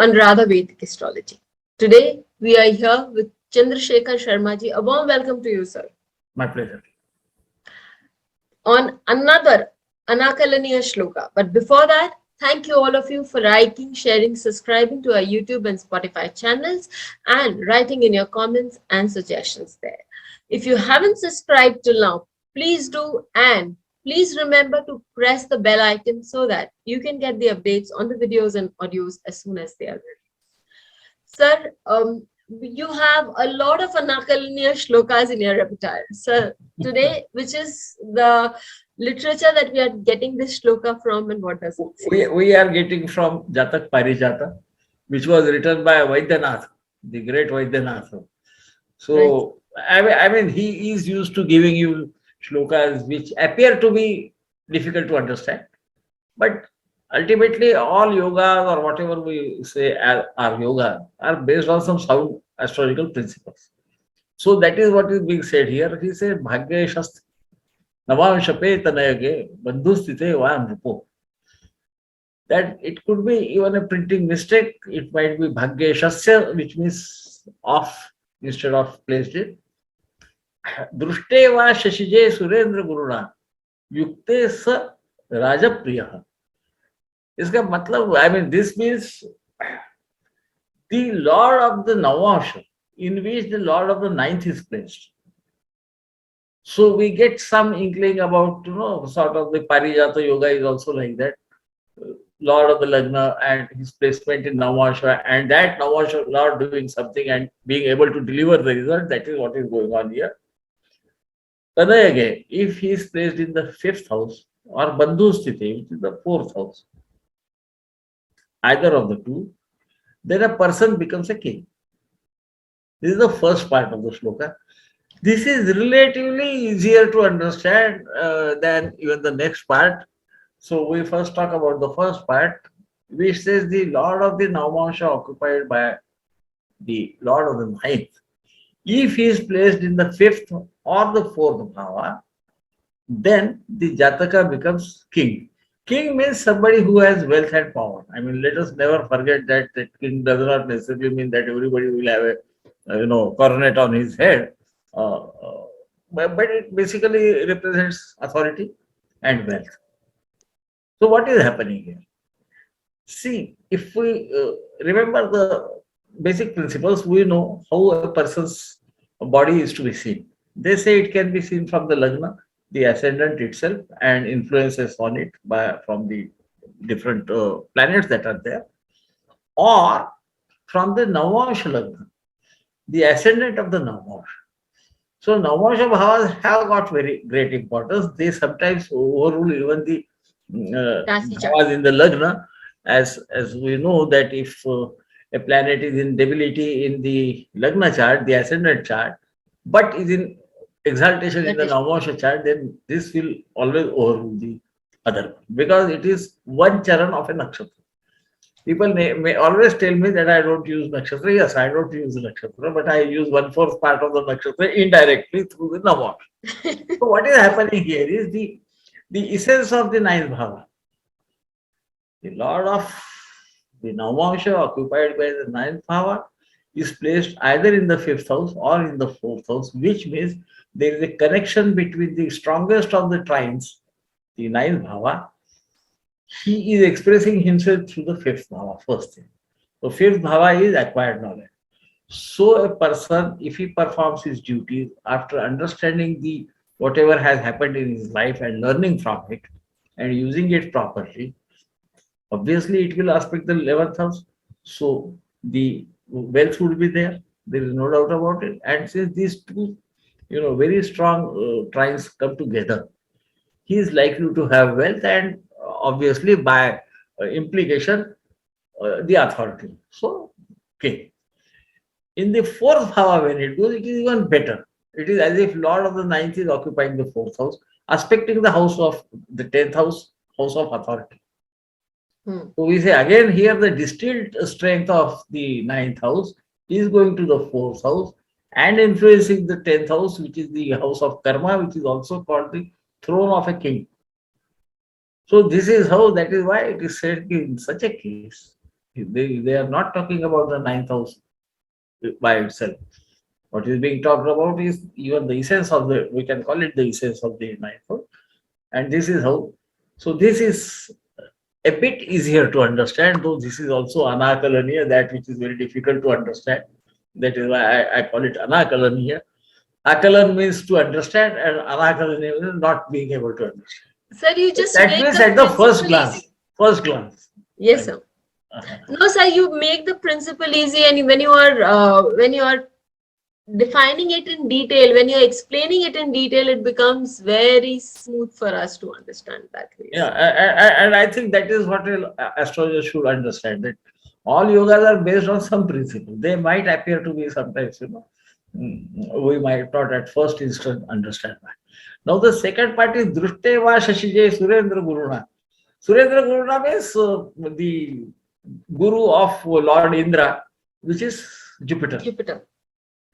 Anuradha Vedic Astrology. Today we are here with Chandrasekhar Sharmaji. A warm welcome to you, sir. My pleasure. On another Anakalaneeya Shloka. But before that, thank you all of you for liking, sharing, subscribing to our YouTube and Spotify channels and writing in your comments and suggestions there. If you haven't subscribed till now, please do, and please remember to press the bell icon so that you can get the updates on the videos and audios as soon as they are ready. Sir, you have a lot of Anakalaneeya shlokas in your repertoire. Sir, today, which is the literature that we are getting this shloka from, and what does it say? We are getting from Jatak Parijata, which was written by Vaidyanath, the great Vaidyanath. So, I mean, he is used to giving you shlokas which appear to be difficult to understand. But ultimately, all yoga or whatever we say are yoga are based on some sound astrological principles. So that is what is being said here. He said, Bhagya Shastra Navamshape Tanayage Bandhustite Vam Rupo. That it could be even a printing mistake. It might be Bhagya Shasya, which means off instead of placed it. Drushteva Shashije Surendra Guruna Yukte Sa Rajapriya. इसका मतलब, I mean, this means the Lord of the Navamsha, in which the Lord of the ninth is placed. So we get some inkling about, sort of the Parijata Yoga is also like that. Lord of the Lagna and his placement in Navamsha, and that Navamsha Lord doing something and being able to deliver the result. That is what is going on here. Tanayage, if he is placed in the fifth house or Bandhu Sthiti, which is the fourth house, either of the two, then a person becomes a king. This is the first part of the shloka. This is relatively easier to understand than even the next part. So we first talk about the first part, which says the Lord of the Navamsha occupied by the Lord of the ninth. If he is placed in the fifth or the fourth bhava, then the Jataka becomes king. King means somebody who has wealth and power. I mean, let us never forget that king does not necessarily mean that everybody will have a coronet on his head. But it basically represents authority and wealth. So what is happening here? See, if we remember the basic principles, we know how a person's body is to be seen. They say it can be seen from the lagna, the ascendant itself, and influences on it from the different planets that are there, or from the Navamsha Lagna, the ascendant of the Navamsha. So Navamsha Bhavas have got very great importance. They sometimes overrule even the Bhavas in the Lagna, as we know that if a planet is in debility in the Lagna chart, the ascendant chart, but is in exaltation in the Navamsha chart, then this will always overrule the other, because it is one charan of a nakshatra. People may always tell me that I don't use nakshatra. Yes, I don't use the nakshatra, but I use 1/4 part of the nakshatra indirectly through the Navamsha. So what is happening here is the essence of the ninth bhava. The Lord of the Navamsha occupied by the ninth bhava is placed either in the fifth house or in the fourth house, which means there is a connection between the strongest of the trines, the ninth bhava. He is expressing himself through the fifth bhava, first thing. So fifth bhava is acquired knowledge. So a person, if he performs his duties after understanding the whatever has happened in his life and learning from it and using it properly, obviously it will aspect the 11th house. So the wealth would be there. There is no doubt about it. And since these two, very strong trines come together, he is likely to have wealth and obviously by implication the authority. So, okay. In the fourth bhava, when it goes, it is even better. It is as if Lord of the ninth is occupying the fourth house, aspecting the house of the 10th house, house of authority. So we say again here the distilled strength of the ninth house is going to the fourth house and influencing the 10th house, which is the house of karma, which is also called the throne of a king. So this is how, that is why it is said in such a case, They are not talking about the ninth house by itself. What is being talked about is even the essence of the, we can call it the essence of the ninth house. And this is how, so this is a bit easier to understand, though this is also Anakalaneeya, that which is very difficult to understand. That is why I call it Anakalaneeya. Akalan means to understand, and Anakalaneeya means not being able to understand. Sir, you just That make means the at the first principle glance. easy. First glance. Yes, Right. sir. No, sir, you make the principle easy, and when you are defining it in detail, when you're explaining it in detail, it becomes very smooth for us to understand that way. Yeah, and I think that is what an astrologer should understand, that all yogas are based on some principle. They might appear to be sometimes, we might not at first instant understand that. Now the second part is Drishteva Shashije Surendra Guruna. Surendra Guruna means the guru of Lord Indra, which is Jupiter. Jupiter.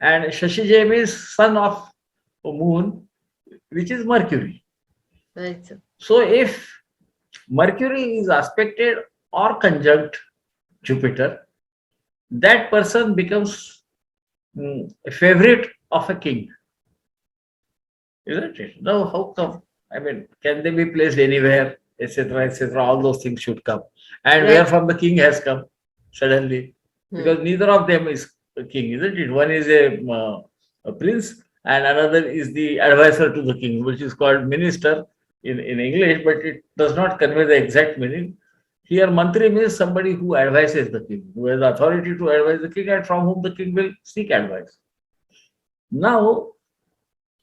And Shashije means son of moon, which is Mercury. Right, sir. So if Mercury is aspected or conjunct Jupiter, that person becomes a favorite of a king, isn't it? Now, how come? I mean, can they be placed anywhere, etc., etc.? All those things should come. And Right. where from the king has come suddenly, Hmm. because neither of them is a king, isn't it? One is a prince, and another is the advisor to the king, which is called minister in English, but it does not convey the exact meaning. Here, mantri means somebody who advises the king, who has authority to advise the king, and from whom the king will seek advice. Now,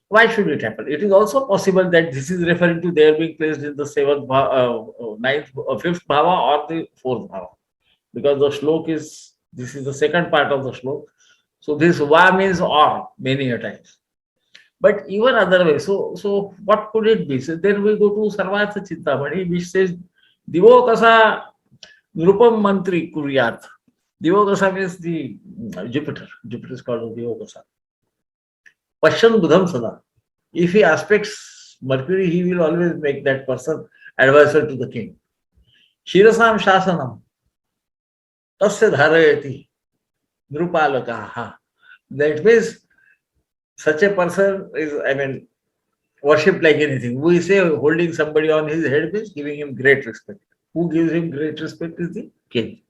why should it happen? It is also possible that this is referring to their being placed in the ninth, fifth bhava or the fourth bhava, because the shlok is, this is the second part of the shlok. So this va means or many a times. But even other way, so what could it be? So then we go to Sarvartha Chintamani, which says Divokasa Nrupam Mantri Kuryat. Divokasa means the Jupiter. Jupiter is called Divokasa. Pashan Budham Sada. If he aspects Mercury, he will always make that person advisor to the king. Shirasam Shasanam. Tasya Dharayati. Nrupalakaha. That means such a person is, I mean, worshipped like anything. We say holding somebody on his head means giving him great respect. Who gives him great respect is the king.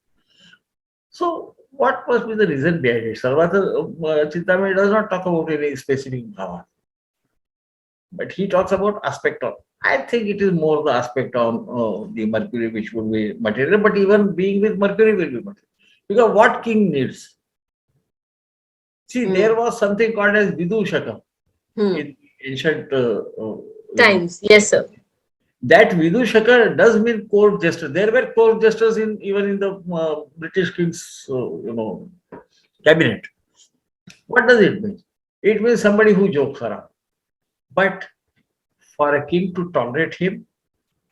So, what must be the reason behind it? Sarvata Chintamani does not talk about any specific bhava, but he talks about aspect of. I think it is more the aspect on the Mercury which would be material, but even being with Mercury will be material. Because what king needs? See, there was something called as Vidushaka in ancient Times. Yes, sir. that Vidushaka does mean court jester. There were court jesters in even in the British king's cabinet. What does it mean? It means somebody who jokes around. But for a king to tolerate him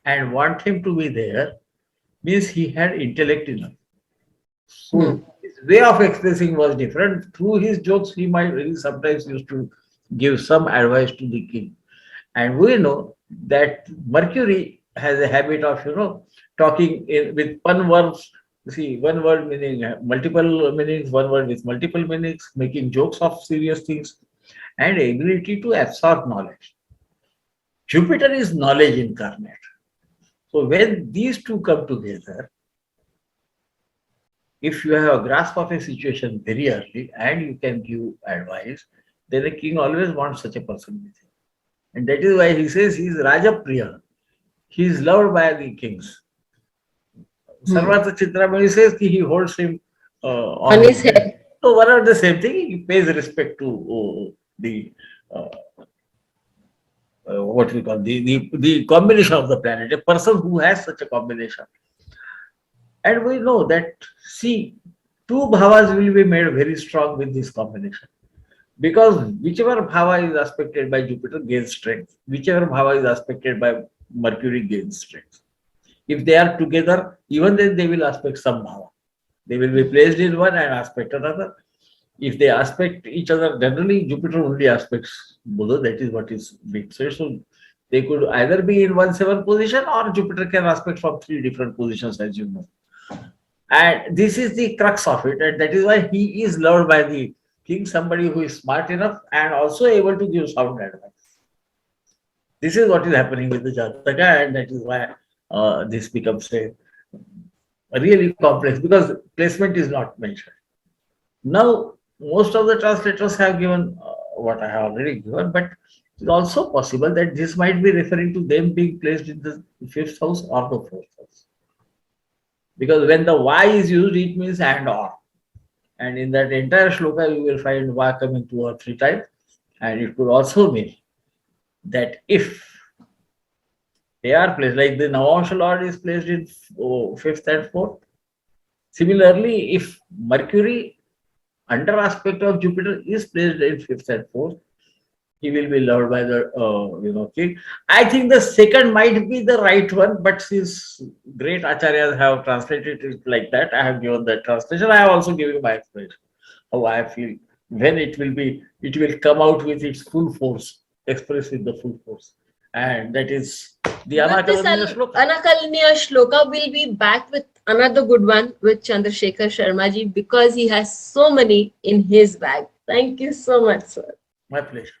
and want him to be there means he had intellect enough. So his way of expressing was different. Through his jokes, he sometimes used to give some advice to the king. And we know that Mercury has a habit of, talking with pun words. See, one word meaning multiple meanings, one word with multiple meanings, making jokes of serious things, and ability to absorb knowledge. Jupiter is knowledge incarnate. So when these two come together, if you have a grasp of a situation very early and you can give advice, then the king always wants such a person with him. And that is why he says he is Rajapriya. He is loved by the kings. Sarvata Chitramani says he holds him on his head. So one of the same thing, he pays respect to the what we call the combination of the planet, a person who has such a combination. And we know that, see, two bhavas will be made very strong with this combination. Because whichever bhava is aspected by Jupiter gains strength, whichever bhava is aspected by Mercury gains strength. If they are together, even then they will aspect some bhava. They will be placed in one and aspect another. If they aspect each other, generally Jupiter only aspects Buddha, that is what is being said. So they could either be in 1/7 position or Jupiter can aspect from 3 different positions, as you know. And this is the crux of it, and that is why he is loved by the king, somebody who is smart enough and also able to give sound advice. This is what is happening with the Jataka, and that is why this becomes a really complex, because placement is not mentioned. Now, most of the translators have given what I have already given, but it is also possible that this might be referring to them being placed in the fifth house or the fourth house. Because when the Y is used, it means and or. And in that entire shloka, you will find Y coming 2 or 3 times. And it could also mean that if they are placed, like the Navamsha Lord is placed in fifth and fourth. Similarly, if Mercury under aspect of Jupiter is placed in fifth and fourth, he will be loved by the king. I think the second might be the right one, but since great acharyas have translated it like that, I have given that translation. I have also given my explanation how I feel when it will come out with its full force, expressed with the full force, and that is the With this Anakalaneeya Shloka. Anakalaneeya Shloka, we'll be back with another good one with Chandrasekhar Sharma ji, because he has so many in his bag. Thank you so much, sir. My pleasure.